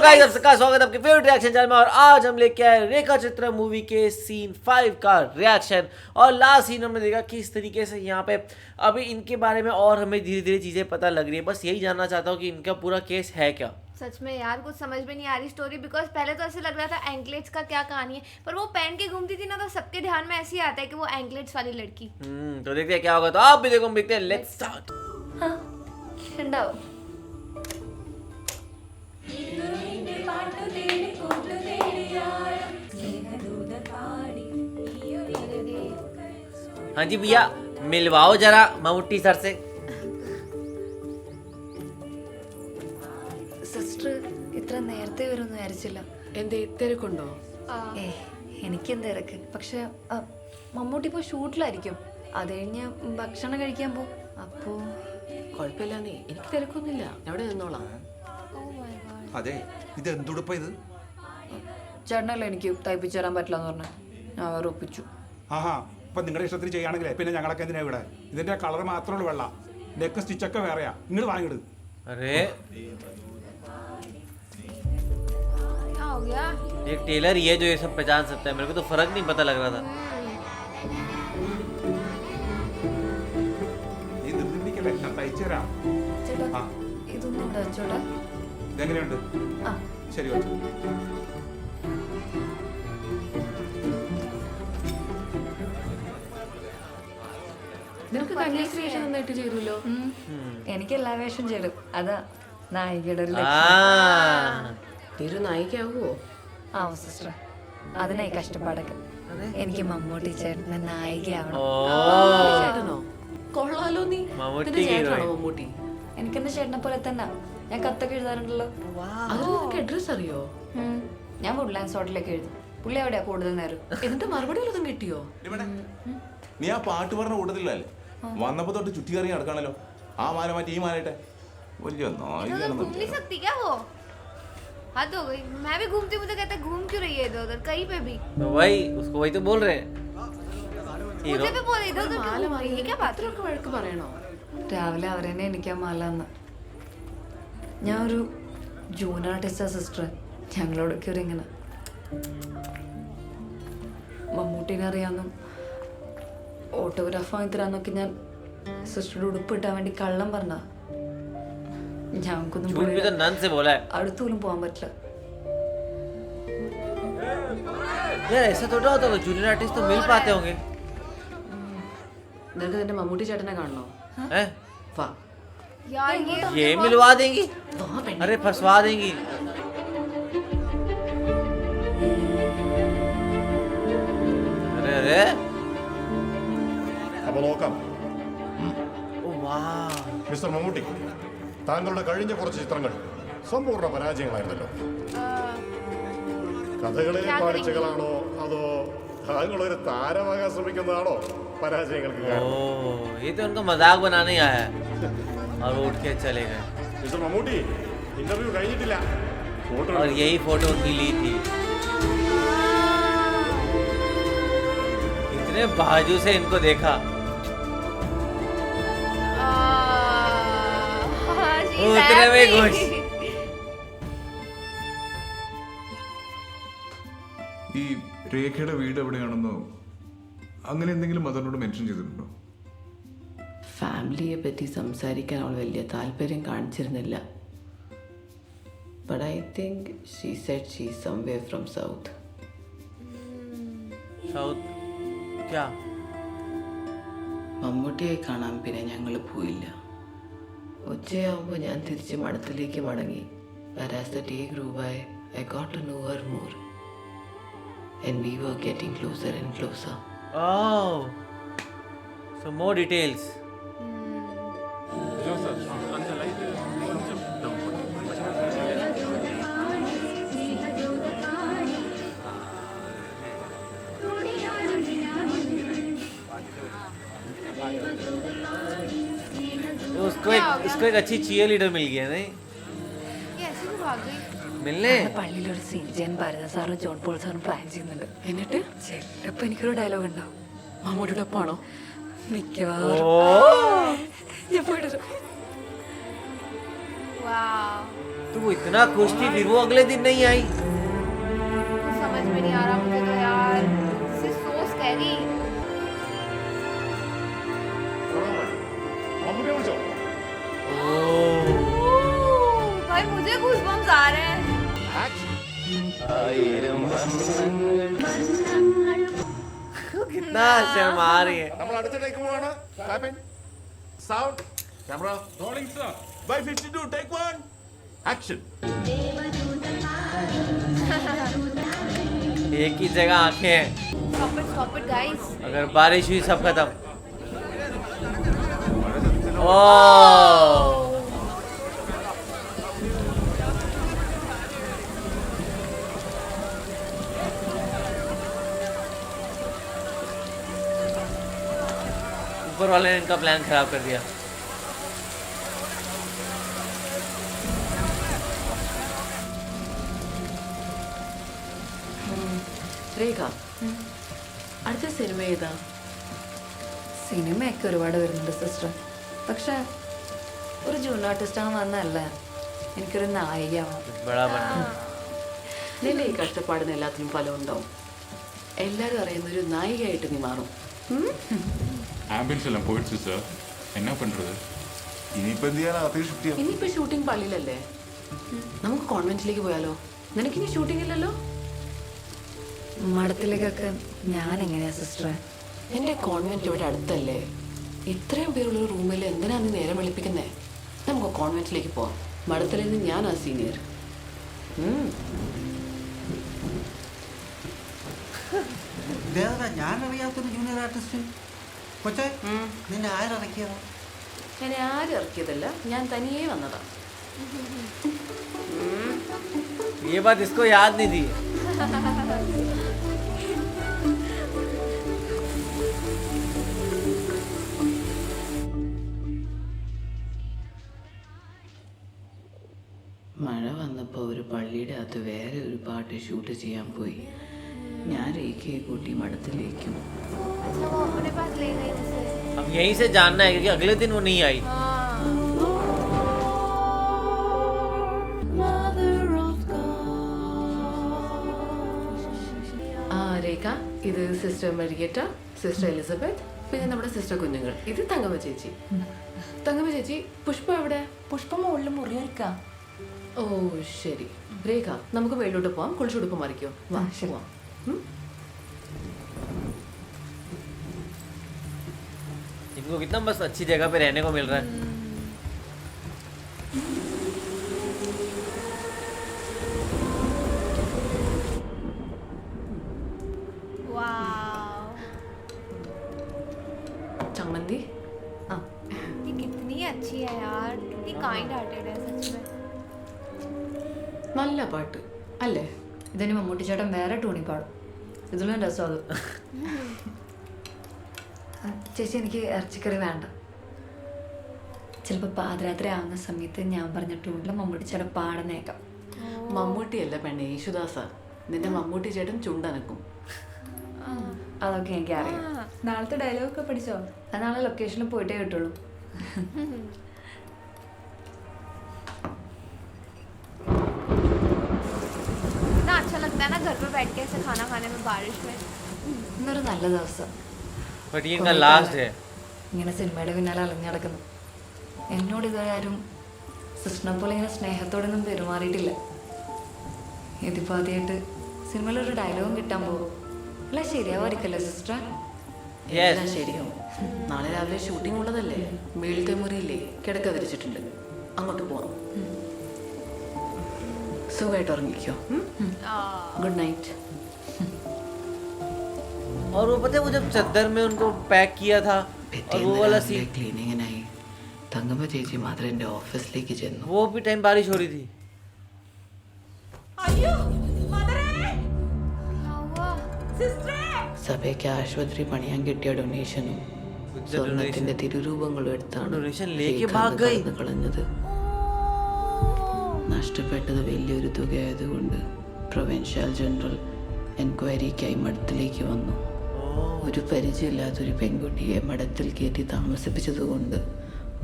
Guys आप सबका स्वागत है आपके फेवरेट रिएक्शन चैनल में और आज हम लेके आए रेखा चित्र मूवी के सीन 5 का रिएक्शन। और लास्ट सीन हमने देखा किस तरीके से यहाँ पे अभी इनके बारे में और हमें धीरे धीरे चीजें पता लग रही है। बस यही जानना चाहता हूँ कि इनका पूरा केस है क्या। सच में यार कुछ समझ में नहीं आ रही स्टोरी, बिकॉज पहले तो ऐसे लग रहा था एंकलेट्स का क्या कहानी है, पर वो पहन के घूमती थी ना तो सबके ध्यान में ऐसे ही आता है कि वो एंकलेट्स वाली लड़की। तो देखते हैं क्या होगा। तो आप भी देखो, देखते हैं। Let's start. हाँ जी भैया, मिलवाओ जरा मम्मूटी सर से। സിസ്റ്റർ ഇത്ര നേരത്തെ വരുമെന്ന് വിചാരിച്ചില്ല. എന്തേ തിരക്കുണ്ടോ? എനിക്കെന്ത് തിരക്ക്, പക്ഷെ മമ്മൂട്ടി ഇപ്പോൾ ഷൂട്ടിലായിരിക്കും. അത് കഴിഞ്ഞ് ഭക്ഷണം കഴിക്കാൻ പോകും. അപ്പോ കുഴപ്പമില്ല, നീ എനിക്ക് തിരക്കൊന്നുമില്ല, എവിടെ നിന്നോളാം. അതെ, ഇത് എന്തുടുപ്പ ഇത്? ചേട്ടനല്ലേ എനിക്ക് തയ്പ്പിച്ചു തരാൻ പറ്റില്ല എന്ന് പറഞ്ഞു, ഞാൻ വേറെ ഒപ്പിച്ചു. ആഹാ, ഇപ്പം നിങ്ങളുടെ ഇഷ്ടത്തിന് ചെയ്യുകയാണെങ്കിലേ പിന്നെ ഞങ്ങളൊക്കെ എന്തിനാ ഇവിടെ? ഇതിന്റെ കളർ മാത്രമേ ഉള്ളൂ വെള്ള, നെക്ക് സ്റ്റിച്ചൊക്കെ വേറെയാ. ഇങ്ങോട്ട് വാങ്ങിയിട്. अरे क्या हो गया? एक टेलर ही है जो ये सब पहचान सकता है, मेरे को तो फर्क नहीं पता लग रहा था। നീ നിർബന്ധിക്കല്ലേ, ഞാൻ തയ്ച്ചു തരാം. ചേട്ടാ ആ. ഇതൊന്നും ഉണ്ട് ചേട്ടാ. ഇതെങ്ങനെയുണ്ട്? ആ ശരി വെച്ചു. നിനക്ക് കന്യാസ്ത്രീവേഷം നന്നായിട്ട് ചെയ്തല്ലോ. എനിക്ക് എല്ലാ വേഷം ചേരും. അതാ നായികയുടെ ഒരു आ, നീ ഒരു നായികയാവോ? ആ സിസ്റ്റർ, അതിനായി കഷ്ടപ്പാടൊക്കെ. എനിക്ക് മമ്മൂട്ടി ചേട്ടനെ നായികയാവണം. ओ, ചേട്ടനോ? കൊള്ളാലോ നീ. മമ്മൂട്ടി നിന്റെ ചേട്ടനാണോ ഹീറോയിൻ. മമ്മൂട്ടി? എനിക്കെന്റെ ചേട്ടനെ പോലെ തന്നെ. ഞാൻ കത്തൊക്കെ എഴുതാറുണ്ടല്ലോ. അത് നിനക്ക് അഡ്രസ് അറിയോ? ഞാൻ വുഡ്ലാൻഡ്സ് ഹോട്ടലിലേക്ക് എഴുതും. പുള്ളി എവിടെയാ കൂടുതൽ നേരം? എന്നിട്ട് മറുപടി വല്ലതും കിട്ടിയോ? നീ ആ പാട്ട് പറഞ്ഞ കൂട്ടത്തിലല്ലേ വന്നപ്പോ തൊട്ട് ചുറ്റിക്കറങ്ങി നടക്കാണല്ലോ. ആ മാല മാറ്റി ഈ മാലട്ടെ വലിയ इधर उधर घूम नहीं सकती क्या वो? हद हो गई। मैं भी घूमती, मुझे कहता घूम क्यों रही है इधर उधर कहीं पे भी? तो वही उसको वही तो बोल रहे हैं हीरो। मुझे भी बोले इधर उधर മാല क्यों घूम रही है? क्या बात है? മാത്രമൊക്കെ വഴക്ക് പറയണോ? രാവിലെ അവരെന്നെ എനിക്കാ മാലാന്ന്. ഞാൻ ഒരു ജൂനിയർ ആർട്ടിസ്റ്റാ സിസ്റ്റർ. ഞങ്ങളോടൊക്കെ ഒരു ഇങ്ങനെ മമ്മൂട്ടിനെ അറിയാമെന്നും ഓട്ടോഗ്രാഫ് വാങ്ങി തരാന്നൊക്കെ ഞാൻ സിസ്റ്ററുടെ ഉടുപ്പ് ഇട്ടാൻ വേണ്ടി കള്ളം പറഞ്ഞ. ഞങ്ങൾക്കൊന്നും झूठ भी तो नन से बोला है അടുത്ത് പോലും പോകാൻ പറ്റില്ല. यार। ऐसा थोड़ा होता है, जूनियर आर्टिस्ट तो मिल पाते होंगे। നിനക്ക് നിന്റെ മമ്മൂട്ടി ചേട്ടനെ കാണണോ? हैं? വാ. यार ये मिलवा देंगी? വാ പെണ്ണെ. अरे फंसवा देंगी। अरे अरे അപ്പോൾ നോക്കാം. ओ वाह, മിസ്റ്റർ മമ്മൂട്ടി, താങ്കളുടെ കഴിഞ്ഞ കുറച്ച് ചിത്രങ്ങൾ സമ്പൂർണ്ണ പരാജയങ്ങളായിരുന്നല്ലോ. കഥകളിലെ പാളിച്ചകളാണോ അതോ താങ്കളൊരു താരമാകാൻ ശ്രമിക്കുന്നതാണോ പരാജയങ്ങൾക്ക് കാരണം? ओ ये तो उनका मजाक बनाने ही आया है और वो उठ के चले गए। മിസ്റ്റർ മമ്മൂട്ടി, ഇന്റർവ്യൂ കഴിഞ്ഞിട്ടില്ല. ഫോട്ടോ और यही फोटो उनकी ली थी। इतने बाजू से इनको देखा। उतने में घुस। ഈ രേഖയുടെ വീട് എവിടെയാണെന്നോ അങ്ങനെ എന്തെങ്കിലും അതിനോട് മെൻഷൻ ചെയ്തിട്ടുണ്ടോ? ഫാമിലിയെ പറ്റി സംസാരിക്കാൻ അവൾ വലിയ താല്പര്യം കാണിച്ചിരുന്നില്ല. But I think she said she somewhere from south. South क्या? മമ്മൂട്ടിയെ കാണാൻ പിന്നെ ഞങ്ങൾ പോയില്ല. ഉച്ചയാകുമ്പോൾ ഞാൻ തിരിച്ച് മഠത്തിലേക്ക് മടങ്ങി. But as the day grew by, I got to know her more. And we were getting closer and closer. Oh, so more details. उसको एक अच्छी चीयर लीडर मिल गया नहीं? ये ऐसे भी भाग गई। मिलने പള്ളിയിലൊരു സീൻ ചെയ്യാൻ ഭരത സാറും ജോൺ പോൾ സാറും പ്ലാൻ ചെയ്യുന്നുണ്ട്. എന്നിട്ട് ചിലപ്പോൾ എനിക്കൊരു ഡയലോഗ് ഉണ്ടാവും. മമ്മൂട്ടിയുടെ ഒപ്പാണോ? മിക്കവാറും ओ ഞാൻ പോയിട്ട് वाह। तो वो इतना खुश थी फिर वो अगले दिन नहीं आई. कुछ समझ में नहीं आ रहा मुझे तो यार. This is so scary. മമ്മൂട്ടിയെ വിളിച്ചോ? भाई मुझे गूज़बम्स आ रहे हैं. कितना शर्मा रही है. നമ്മൾ അടുത്ത ടേക്ക് പോവാണ്. Clapping sound camera rolling sir. By 52, take one. Action. एक ही जगह आंखें हैं. Stop it guys. अगर बारिश हुई सब खत्म. ओह ऊपर वाले ने इनका प्लान खराब कर दिया. രേഖ അടുത്ത സിനിമ ഏതാ? സിനിമയൊക്കെ ഒരുപാട് വരുന്നുണ്ട് സിസ്റ്റർ. പക്ഷെ ഒരു ജൂൺ ആർട്ടിസ്റ്റാണ് വന്നതല്ല, എനിക്കൊരു നായികയാവണം. बड़ा बनना. നിന്റെ ഈ കഷ്ടപ്പാടിന് എല്ലാത്തിനും ഫലം ഉണ്ടാവും. എല്ലാരും അറിയുന്ന ഒരു നായികയായിട്ട് നീ മാറും. ஆம்புலன்ஸ் எல்லாம் போயிடுச்சு சார், என்ன பண்ணுறது? ഇനിയിപ്പോ എന്ത് ചെയ്യാനാ? അകത്തേക്ക് ഷിഫ്റ്റ് ചെയ്യാം. ഇനിയിപ്പോ ഷൂട്ടിംഗ് പള്ളിയിലല്ലേ, നമുക്ക് കോൺവെന്റിലേക്ക് പോയാലോ? നിനക്കിനി ഷൂട്ടിംഗ് ഇല്ലല്ലോ. മഠത്തിലേക്കൊക്കെ ഞാൻ എങ്ങനെയാ സിസ്റ്ററെ? എൻ്റെ കോൺവെന്റ് ഇവിടെ അടുത്തല്ലേ. ഇത്രയും പേരുള്ള റൂമിൽ എന്തിനാ നീ നേരം വെളുപ്പിക്കുന്നേ? നമുക്ക് കോൺവെന്റിലേക്ക് പോവാം. മഠത്തിൽ നിന്ന് ഞാനാ സീനിയർ. ഞാൻ അറിയാത്തൊരു ജൂനിയർ ആർട്ടിസ്റ്റ് കൊച്ചേ, നിന്നെ ആരിറക്കിയതാ? എന്നെ ആരും ഇറക്കിയതല്ല, ഞാൻ തനിയേ വന്നതാ. ये बात इसको याद नहीं थी. മഴ വന്നപ്പോൾ ഒരു പള്ളിയുടെ അകത്ത് വേറെ ഒരു പാട്ട് ഷൂട്ട് ചെയ്യാൻ പോയി. ഞാൻ രേഖയെ കൂട്ടി മഠത്തിലേക്കും. अच्छा वो अपने पास ले गई उसे. अब यहीं से जानना है क्योंकि अगले दिन वो नहीं आई. ആ രേഖ, ഇത് സിസ്റ്റർ മെറിയറ്റ, സിസ്റ്റർ എലിസബത്ത്, പിന്നെ നമ്മുടെ സിസ്റ്റർ കുഞ്ഞുങ്ങൾ. ഇത് തങ്കമ്മ ചേച്ചി. തങ്കമ്മ ചേച്ചി, പുഷ്പ എവിടെ? പുഷ്പ മുകളിൽ മുറിയൊരുക്കാം. ഓ ശരി. രേഖ, നമുക്ക് വെളിയിലോട്ട് പോവാം. കുളിച്ചുടുപ്പ് മറിക്കോ? വാ പോവാം. इनको कितना बस अच्छी जगह पे रहने को मिल रहा है. वाव. ചമ്മന്തി. ये कितनी अच्छी है यार. कितनी काइंड हार्टेड है सच में. നല്ല പാട്ട് അല്ലേ? ഇതിന് മമ്മൂട്ടി ചേട്ടൻ വേറെ ടൂണി പാടും. ഇതിലും രസം അത്. ചേച്ചി എനിക്ക് ഇറച്ചിക്കറി വേണ്ട. ചിലപ്പോൾ പാതിരാത്രി ആവുന്ന സമയത്ത് ഞാൻ പറഞ്ഞ ടൂണിൽ മമ്മൂട്ടി ചേട്ടൻ പാടുന്നേക്കാം. മമ്മൂട്ടിയല്ല പെണ്ണെ, യേശുദാസ. നിന്റെ മമ്മൂട്ടി ചേട്ടൻ ചുണ്ടനക്കും. അതൊക്കെ എനിക്ക് അറിയാം. നാളത്തെ ഡയലോഗൊക്കെ പഠിച്ചോ? അത് നാളെ ലൊക്കേഷനിൽ പോയിട്ടേ കിട്ടുള്ളൂ. इतना अच्छा लगता है ना घर पे बैठ के ऐसे खाना खाने में बारिश में. ഇന്നൊരു നല്ല ദിവസം. बट ये इनका लास्ट है. ഇങ്ങനെ സിനിമയുടെ പിന്നാലെ അലഞ്ഞടക്കുന്നു. എന്നോട് ഇതുവരെ ആരും സിസ്റ്ററിനെ പോലെ ഇങ്ങനെ സ്നേഹത്തോടൊന്നും പെരുമാറിയിട്ടില്ല. ഇതിപ്പോൾ ആദ്യമായിട്ട് സിനിമയിലൊരു ഡയലോഗും കിട്ടാൻ പോകും. അല്ല ശരിയാവായിരിക്കല്ലേ സിസ്റ്റർ? എല്ലാം ശരിയാവും. നാളെ രാവിലെ ഷൂട്ടിംഗ് ഉള്ളതല്ലേ. മേളത്തെ മുറിയില്ലേ കിടക്ക വിരിച്ചിട്ടുണ്ട്, അങ്ങോട്ട് പോവാം. സുഖമായിട്ട് ഉറങ്ങിക്കോ. Good night. और वो पता है वो जब चद्दर में उनको पैक किया था और वो वाला सीन, ക്ലീനിങ്ങിനായി തങ്കമ്മ ചേച്ചി മാത്രം എൻ്റെ ഓഫീസിലേക്ക് ചെന്നു. वो भी टाइम बारिश हो रही थी. സഭയ്ക്ക് ആശുപത്രി പണിയാൻ കിട്ടിയ ഡൊണേഷനും സ്വർണത്തിന്റെ തിരുരൂപങ്ങളും എടുത്താണ് डोनेशन लेके രേഖ भाग गई. കടന്നു കളഞ്ഞത്. നഷ്ടപ്പെട്ടത് വലിയൊരു തുകയായതുകൊണ്ട് പ്രൊവിൻഷ്യൽ ജനറൽ എൻക്വയറിക്കായി മഠത്തിലേക്ക് വന്നു. ഒരു പരിചയമില്ലാത്തൊരു പെൺകുട്ടിയെ മഠത്തിൽ കയറ്റി താമസിപ്പിച്ചതുകൊണ്ട്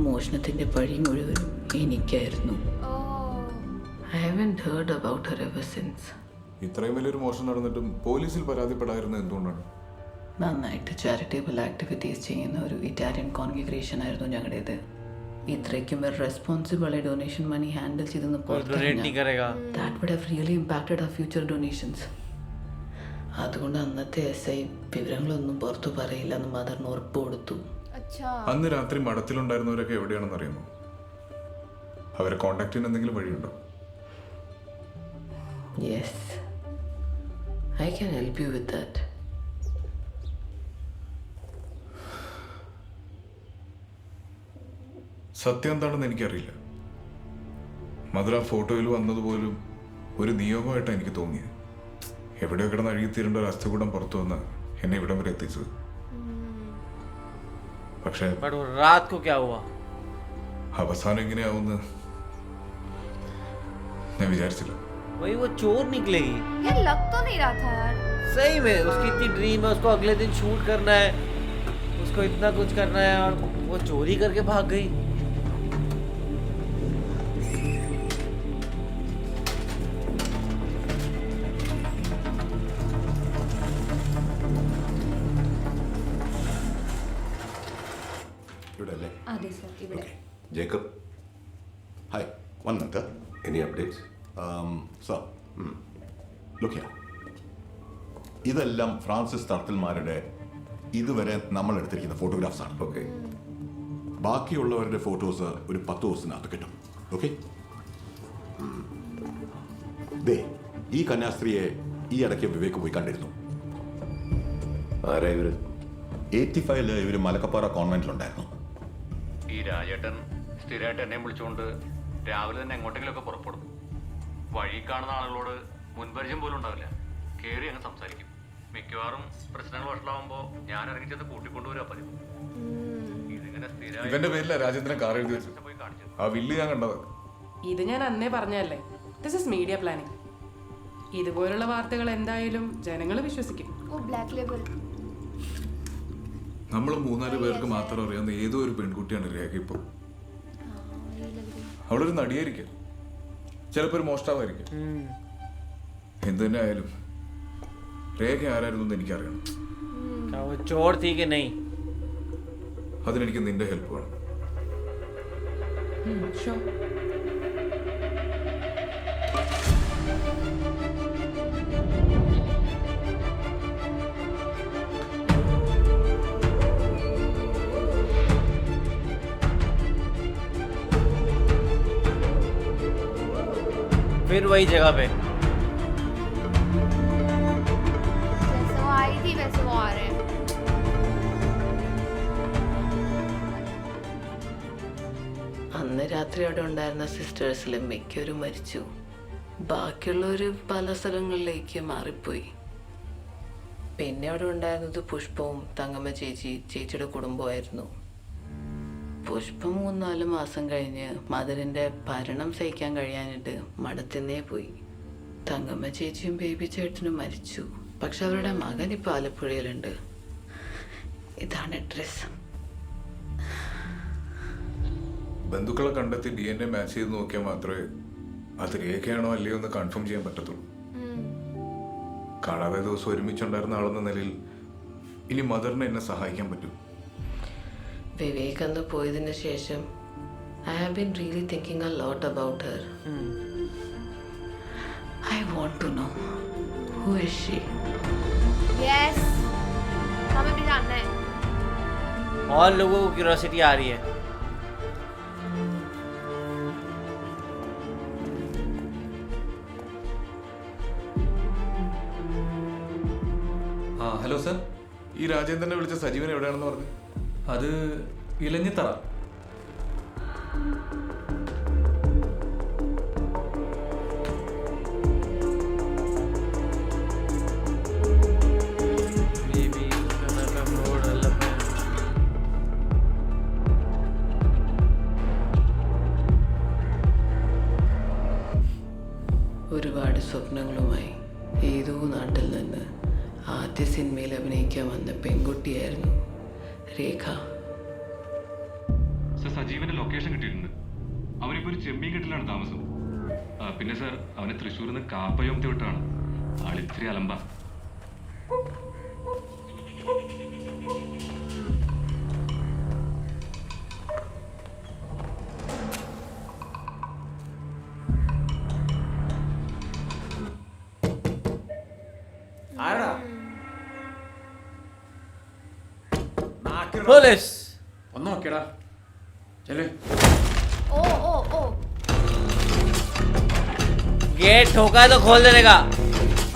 മോഷണത്തിന്റെ പഴി മുഴുവനും എനിക്കായിരുന്നു. I haven't heard about her ever since. ഇത്രയും വലിയൊരു മോഷണം നടന്നിട്ടും പോലീസിൽ പരാതിപ്പെടാതിരുന്നത് എന്തുകൊണ്ടാണ്? നന്നായിട്ട് ചാരിറ്റബിൾ ആക്ടിവിറ്റീസ് ചെയ്യുന്ന ഒരു ഇറ്റാലിയൻ കോൺഗ്രിഗേഷൻ ആയിരുന്നു ഞങ്ങളുടേത്. ഇത്രയ്ക്കും ഒരു റെസ്പോൺസിബിൾ ഡൊണേഷൻ മണി ഹാൻഡിൽ ചെയ്തെന്ന് that would have really impacted our future donations. അതുകൊണ്ട് അന്നത്തെ SI വിവരങ്ങളൊന്നും പുറത്തു പറയില്ല എന്ന് മദറിന് ഉറപ്പ് കൊടുത്തു. അന്ന് രാത്രി മഠത്തിലുണ്ടായിരുന്നവരൊക്കെ എവിടെയാണെന്ന് അറിയാമോ? അവരെ കോണ്ടാക്ട് ചെയ്യാൻ എന്തെങ്കിലും വഴിയുണ്ടോ? Yes, I can help you with that. സത്യം എന്താണെന്ന് എനിക്കറിയില്ല. മദർ ആ ഫോട്ടോയിൽ വന്നതുപോലും ഒരു നിയോഗമായിട്ടാണ് എനിക്ക് തോന്നിയത്. എവിടെയോ കിടന്ന് അഴുകിത്തീരേണ്ട ഒരു അസ്ഥികൂടം പുറത്തു വന്ന് എന്നെ ഇവിടം വരെ എത്തിച്ചത്. പക്ഷേ അവസാനം ഇങ്ങനെയാവുമെന്ന് ഞാൻ വിചാരിച്ചില്ല. वही वो चोर निकलेगी यार, लग तो नहीं रहा था यार. सही में उसकी इतनी ड्रीम है, उसको अगले दिन शूट करना है, उसको इतना कुछ करना है और वो चोरी करके भाग गई. ഇവിടെ അല്ലേ? അതെ സർ, ഇവിടെ. Jacob, hi, one minute. Any updates? Sir, look here. ഇതെല്ലാം ഫ്രാൻസിസ് തർത്തൽമാരുടെ ഇതുവരെ നമ്മൾ എടുത്തിരിക്കുന്ന ഫോട്ടോഗ്രാഫ്സ് ആണ്. ഓക്കെ. ബാക്കിയുള്ളവരുടെ ഫോട്ടോസ് ഒരു 10 ദിവസത്തിനകത്ത് കിട്ടും. ഓക്കെ. ദേ, ഈ കന്യാസ്ത്രീയെ ഈ ഇടയ്ക്ക് വിവേക് പോയി കണ്ടിരുന്നു. ആരാ ഇവര്? 85 ഇവർ മലക്കപ്പാറ കോൺവെന്റിലുണ്ടായിരുന്നു. ഈ രാജേട്ടൻ സ്ഥിരമായിട്ട് എന്നെ വിളിച്ചുകൊണ്ട് രാവിലെ തന്നെ എങ്ങോട്ടെങ്കിലുമൊക്കെ പുറപ്പെടും. വഴി കാണുന്ന ആളുകളോട് മുൻപരിചയം പോലും ഉണ്ടാവില്ല. കയറി അങ്ങ് സംസാരിക്കും. മിക്കവാറും പ്രശ്നങ്ങൾ വഷളാവുമ്പോൾ ഞാൻ ഇറങ്ങിച്ചത് കൂട്ടിക്കൊണ്ടുവരാ പതിവ്. ഇതിങ്ങനെ ഇവന്റെ പേരില രാജേന്ദ്രൻ കാർ എഴുതി വെച്ചു. ആ വില്ല് ഞാൻ കണ്ടത്. ഇത് ഞാൻ അന്നേ പറഞ്ഞല്ലേ, ദിസ് ഇസ് മീഡിയ പ്ലാനിങ്. ഇതുപോലുള്ള വാർത്തകൾ എന്തായാലും ജനങ്ങൾ വിശ്വസിക്കും. നമ്മൾ 3-4 പേർക്ക് മാത്രം അറിയാവുന്ന ഏതോ ഒരു പെൺകുട്ടിയാണ് രേഖ. ഇപ്പോൾ അവളൊരു നടിയായിരിക്കും, ചിലപ്പോൾ ഒരു മോഷ്ടാവായിരിക്കും. എന്തു തന്നെ ആയാലും രേഖ ആരായിരുന്നു എന്ന് എനിക്കറിയണം. അതിനെനിക്ക് നിന്റെ ഹെൽപ്പ് വേണം. फिर वही जगह पे जैसे वो आई थी वैसे वो आ रहे हैं. അന്ന് രാത്രി അവിടെ ഉണ്ടായിരുന്ന സിസ്റ്റേഴ്സിൽ മിക്കവരും മരിച്ചു. ബാക്കിയുള്ളവർ പല സ്ഥലങ്ങളിലേക്ക് മാറിപ്പോയി. പിന്നെ അവിടെ ഉണ്ടായിരുന്നത് പുഷ്പവും തങ്കമ്മ ചേച്ചിയുടെ കുടുംബമായിരുന്നു. പുഷ്പം 3-4 മാസം കഴിഞ്ഞ് മദറിൻ്റെ ഭരണം സഹിക്കാൻ കഴിയാനിട്ട് മഠത്തിന്നേ പോയി. തങ്കമ്മ ചേച്ചിയും ബേബി ചേട്ടനും മരിച്ചു. പക്ഷെ അവരുടെ മകൻ ഇപ്പോൾ ആലപ്പുഴയിലുണ്ട്. ഇതാണ് അഡ്രസ്. ബന്ധുക്കളെ കണ്ടെത്തി DNA മാച്ച് ചെയ്ത് നോക്കിയാൽ മാത്രമേ അത് രേഖയാണോ അല്ലയോ എന്ന് കൺഫേം ചെയ്യാൻ പറ്റത്തുള്ളൂ. കാണാതെ ദിവസം ഒരുമിച്ചുണ്ടായിരുന്ന ആളെന്ന നിലയിൽ ഇനി മദറിനെ എന്നെ സഹായിക്കാൻ പറ്റും. വിവേക് അന്ന് പോയതിന് ശേഷം I have been really thinking a lot about her. I want to know who is she? Yes, हमें भी जानना है. और लोगों को क्यूरियोसिटी आ रही है. ഹലോ സർ, ഈ രാജേന്ദ്രനെ വിളിച്ച സജീവൻ എവിടെയാണെന്ന് പറഞ്ഞു? അത് ഇലഞ്ഞിത്തറ. ഒരുപാട് സ്വപ്നങ്ങളുമായി ഏതോ നാട്ടിൽ നിന്ന് ആദ്യ സിനിമയിൽ അഭിനയിക്കാൻ വന്ന പെൺകുട്ടിയായിരുന്നു രേഖ. സജീവന്റെ ലൊക്കേഷൻ കിട്ടിയിട്ടുണ്ട്. അവനിപ്പോ ഒരു ചെമ്മീൻ കെട്ടിലാണ് താമസം. പിന്നെ സർ അവനെ തൃശ്ശൂരിൽ നിന്ന് കാപ്പയോമത്തി വിട്ടാണ്. ആളിത്തിരി അലമ്പ. पुलिस ഒന്ന് നോക്കിയടാ. ചെല്ലേ. ओ ओ ओ गेट ठोका है तो खोल देने का.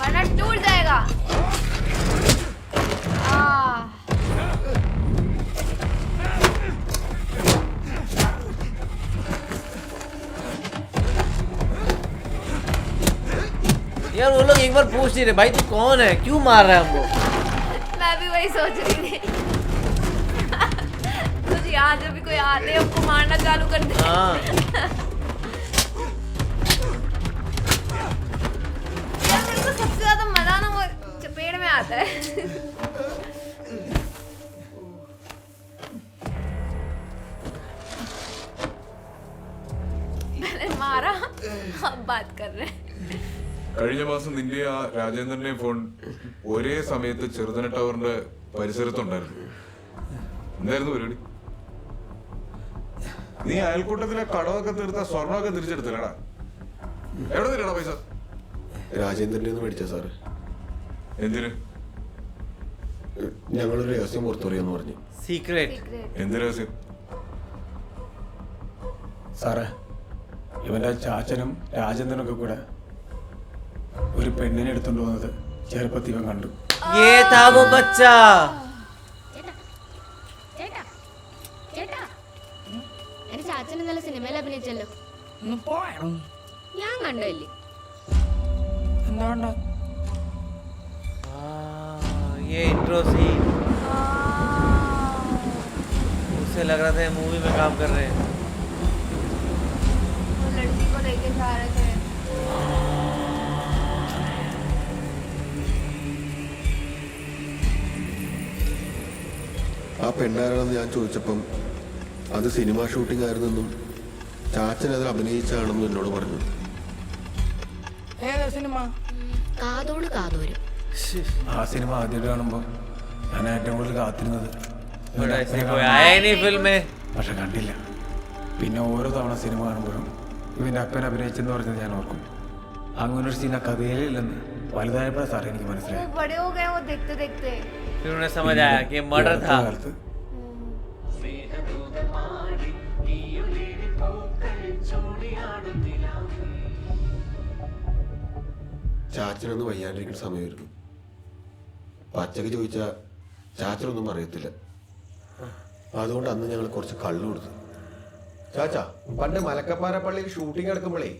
वरना टूट जाएगा. यार वो लोग एक बार पूछ नहीं रहे भाई तू कौन है, क्यों मार रहा है हमको. मैं भी वही सोच रही थी. कुछ यहाँ जब भी कोई आते हैं हमको मारना चालू कर दे. हाँ यार मेरे को सबसे ज्यादा मजा ना वो चपेट में आता है. मैंने मारा, अब बात कर रहे हैं. കഴിഞ്ഞ മാസം നിന്റെ ആ രാജേന്ദ്രന്റെ ഫോൺ ഒരേ സമയത്ത് ചെറുതന ടവറിന്റെ പരിസരത്തുണ്ടായിരുന്നു. എന്തായിരുന്നു പരിപാടി? നീ അയൽക്കൂട്ടത്തിലെ കടമൊക്കെ തീർത്ത സ്വർണ്ണമൊക്കെ തിരിച്ചെടുത്തില്ലടാ. എവിടെ തരാടാ പൈസ? രാജേന്ദ്രൻ്റെ ഒന്ന് മേടിച്ച സാറ്. എന്തിന്? ഞങ്ങളൊരു രഹസ്യം പുറത്തുറിയാന്ന് പറഞ്ഞു. सीक्रेट. എന്ത് രഹസ്യം? സാറേ, ഇവന്റെ ചാച്ചനും രാജേന്ദ്രനൊക്കെ കൂടെ ഒരു പെണ്ണിനെ എടുത്തോണ്ട് പോകുന്നത് ചെറുപ്പത്തിൽ ഇവൻ കണ്ടു. ये था वो बच्चा. എന്റെ ചാച്ചൻ ഇന്നലെ സിനിമയിൽ അഭിനയിച്ചല്ലോ. ഞാൻ കണ്ടില്ലേ? ये इंट्रो सीन उससे लग रहा था मूवी में काम कर रहे हैं. वो लड़की को लेके जा रहे थे. ആ പെണ്ണാരാണെന്ന് ഞാൻ ചോദിച്ചപ്പം അത് സിനിമ ഷൂട്ടിംഗ് ആയിരുന്നെന്നും ചാച്ചൻ അതിൽ അഭിനയിച്ചാണെന്നും എന്നോട് പറഞ്ഞു. കാതോട് കാതോരും. ആ സിനിമ ആദ്യമായിട്ട് കാണുമ്പോൾ ഞാൻ ഏറ്റവും കൂടുതൽ കാത്തിരുന്നത് बट ऐसे कोई आया ही नहीं फिल्म में. പക്ഷെ കണ്ടില്ല. പിന്നെ ഓരോ തവണ സിനിമ കാണുമ്പോഴും ഇവൻ്റെ അപ്പൻ അഭിനയിച്ചെന്ന് പറഞ്ഞത് ഞാൻ ഓർക്കും. അങ്ങനൊരു സീൻ ആ കഥയിലില്ലെന്ന് വലുതായപ്പോഴാണ് സാറേ എനിക്ക് वो മനസ്സിലായി. बड़े हो गए वो देखते देखते. फिर उन्हें समझ आया कि मर्डर था. കാലത്ത് ചാച്ചനൊന്ന് വയ്യാണ്ടിരിക്കുന്ന സമയമായിരുന്നു. പച്ചക്ക് ചോദിച്ചാൽ ചാച്ചനൊന്നും അറിയത്തില്ല. അതുകൊണ്ട് അന്ന് ഞങ്ങൾ കുറച്ച് കള്ളു കൊടുത്തു. ചാച്ചാ, പണ്ട് മലക്കപ്പാറ പള്ളിയിൽ ഷൂട്ടിംഗ് എടുക്കുമ്പോഴേ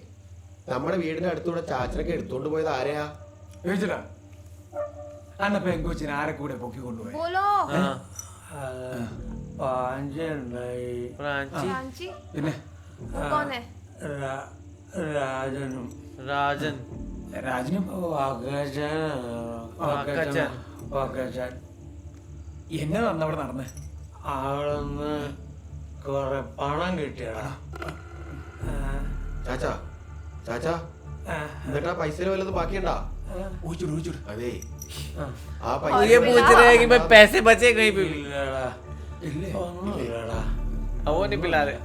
നമ്മുടെ വീടിന്റെ അടുത്തൂടെ ചാച്ചനൊക്കെ എടുത്തോണ്ട് പോയത് ആരെയാ? ചോദിച്ചിട്ടാ അന്ന പെങ്കൊച്ചിനെ ആരെ കൂടെ പൊക്കി കൊണ്ടുപോയി? बोलो. फ्रांची. പിന്നെ वो कौन है? രാജനും राजन. രാജനും വാക്കച്ചൻ. എന്നെ അവിടെ നടന്നേ. അവിടുന്ന് കുറെ പണം കിട്ടിയടാ. ചാച്ചാ ചാച്ചാ എന്നിട്ട് ആ പൈസ വല്ലതും ബാക്കിയുണ്ടാ? ഊച്ചൂട് അതെ, ആ ये पूछ रहे हैं कि मैं पैसे बचे कहीं पे भी. ഇല്ലടാ, ഇല്ലേ? ഒന്നുമില്ലടാ. अब वो नहीं पिला रहे.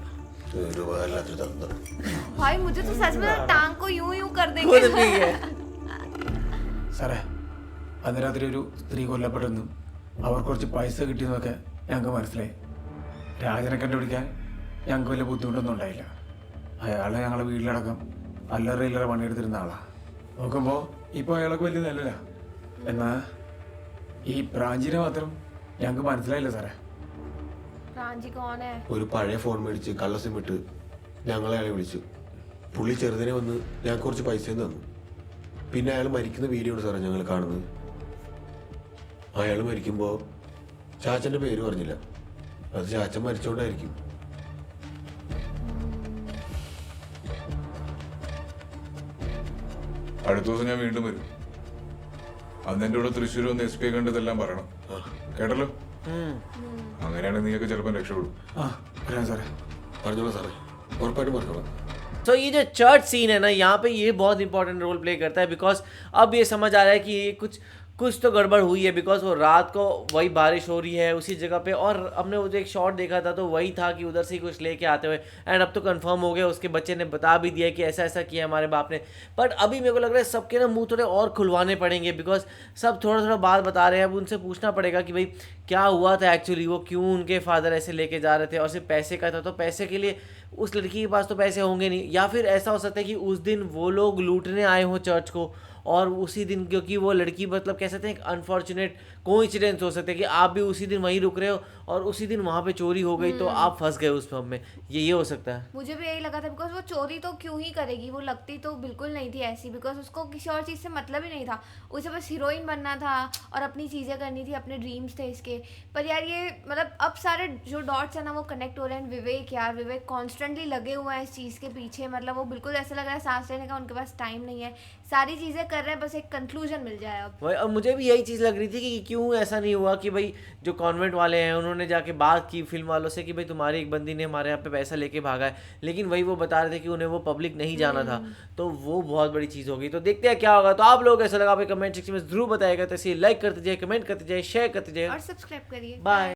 भाई मुझे तो सच में टांग को यूं यूं कर खुद देंगे. पी गए. സാറേ, അന്ന് രാത്രി ഒരു സ്ത്രീ കൊല്ലപ്പെട്ടെന്നും അവർ കുറച്ച് പൈസ കിട്ടിയെന്നൊക്കെ ഞങ്ങൾക്ക് മനസ്സിലായി. രാജനെ കണ്ടുപിടിക്കാൻ ഞങ്ങൾക്ക് വലിയ ബുദ്ധിമുട്ടൊന്നും ഉണ്ടായില്ല. അയാളെ ഞങ്ങളെ വീട്ടിലടക്കം അല്ലറ ഇല്ലറ പണിയെടുത്തിരുന്ന ആളാ. നോക്കുമ്പോൾ ഇപ്പോൾ അയാൾക്ക് വലിയ നിലയില്ല. എന്നാൽ ഈ ബ്രാഞ്ചിനെ മാത്രം ഞങ്ങൾക്ക് മനസ്സിലായില്ല സാറേ. रांझी कौन है? ഒരു പഴയ ഫോൺ മേടിച്ച് കള്ളസിം വിട്ട് ഞങ്ങളെ അയാളെ വിളിച്ചു. പുള്ളി ചെറുതിനെ വന്ന് ഞങ്ങൾക്ക് കുറച്ച് പൈസയും തന്നു. പിന്നെ അയാൾ മരിക്കുന്ന വീഡിയോ സാറേ ഞങ്ങൾ കാണുന്നത്. അയാൾ മരിക്കുമ്പോൾ ചാച്ചൻ്റെ പേര് പറഞ്ഞില്ല. അത് ചാച്ചൻ മരിച്ചോണ്ടായിരിക്കും. അടുത്ത ദിവസം ഞാൻ വീണ്ടും വരും. അന്ന് എൻ്റെ കൂടെ തൃശ്ശൂർ വന്ന് SP കണ്ടതെല്ലാം പറയണം. കേട്ടല്ലോ? അങ്ങനെയാണെങ്കിൽ നീയൊക്കെ ചിലപ്പോൾ രക്ഷപ്പെടും. ആ, വരാം സാറേ. പറഞ്ഞോളാം സാറേ, ഉറപ്പായിട്ടും പറഞ്ഞോളാം. तो ये जो चर्च सीन है ना, यहाँ पे ये बहुत इंपॉर्टेंट रोल प्ले करता है, बिकॉज अब ये समझ आ रहा है कि ये कुछ तो गड़बड़ हुई है, बिकॉज वो रात को वही बारिश हो रही है उसी जगह पे, और हमने वो जो एक शॉट देखा था तो वही था कि उधर से ही कुछ लेके आते हुए, एंड अब तो कंफर्म हो गया, उसके बच्चे ने बता भी दिया कि ऐसा ऐसा किया हमारे बाप ने। बट अभी मेरे को लग रहा है सबके ना मुंह थोड़े और खुलवाने पड़ेंगे, बिकॉज सब थोड़ा थोड़ा बात बता रहे हैं। अब उनसे पूछना पड़ेगा कि भाई क्या हुआ था एक्चुअली, वो क्यों उनके फादर ऐसे लेके जा रहे थे, और सिर्फ पैसे का था, तो पैसे के लिए उस लड़की के पास तो पैसे होंगे नहीं, या फिर ऐसा हो सकता है कि उस दिन वो लोग लूटने आए हों चर्च को, और उसी दिन क्योंकि वो लड़की मतलब कह सकते हैं एक अनफॉर्चुनेट कोइंसिडेंस हो सकता है कि आप भी उसी दिन वहीं रुक रहे हो और उसी दिन वहाँ पे चोरी हो गई, तो आप फंस गए उस फॉर्म में। ये हो सकता है। मुझे भी यही लगा था, बिकॉज वो चोरी तो क्यों ही करेगी, वो लगती तो बिल्कुल नहीं थी ऐसी, बिकॉज उसको किसी और चीज़ से मतलब ही नहीं था, उसे बस हीरोइन बनना था और अपनी चीज़ें करनी थी, अपने ड्रीम्स थे इसके। पर यार ये मतलब अब सारे जो डॉट्स हैं ना वो कनेक्ट हो रहे हैं। विवेक कॉन्स्टेंटली लगे हुए हैं इस चीज़ के पीछे, मतलब वो बिल्कुल ऐसा लग रहा है सांस लेने का उनके पास टाइम नहीं है, सारी चीज़ें कर रहे हैं, बस एक कंक्लूजन मिल जाए अब। वही, और मुझे भी यही चीज़ लग रही थी कि क्यों ऐसा नहीं हुआ कि भाई जो कॉन्वेंट वाले हैं उन्होंने जाके बात की फिल्म वालों से कि भाई तुम्हारी एक बंदी ने हमारे यहाँ पे पैसा लेके भागा है, लेकिन वही वो बता रहे थे कि उन्हें वो पब्लिक नहीं जाना था, तो वो बहुत बड़ी चीज़ होगी। तो देखते हैं क्या होगा। तो आप लोग ऐसा लगा कमेंट सेक्शन में जरूर बताएगा, तो इसे लाइक करते जाइए, कमेंट करते जाइए, शेयर करते जाइए और सब्सक्राइब करिए। बाय।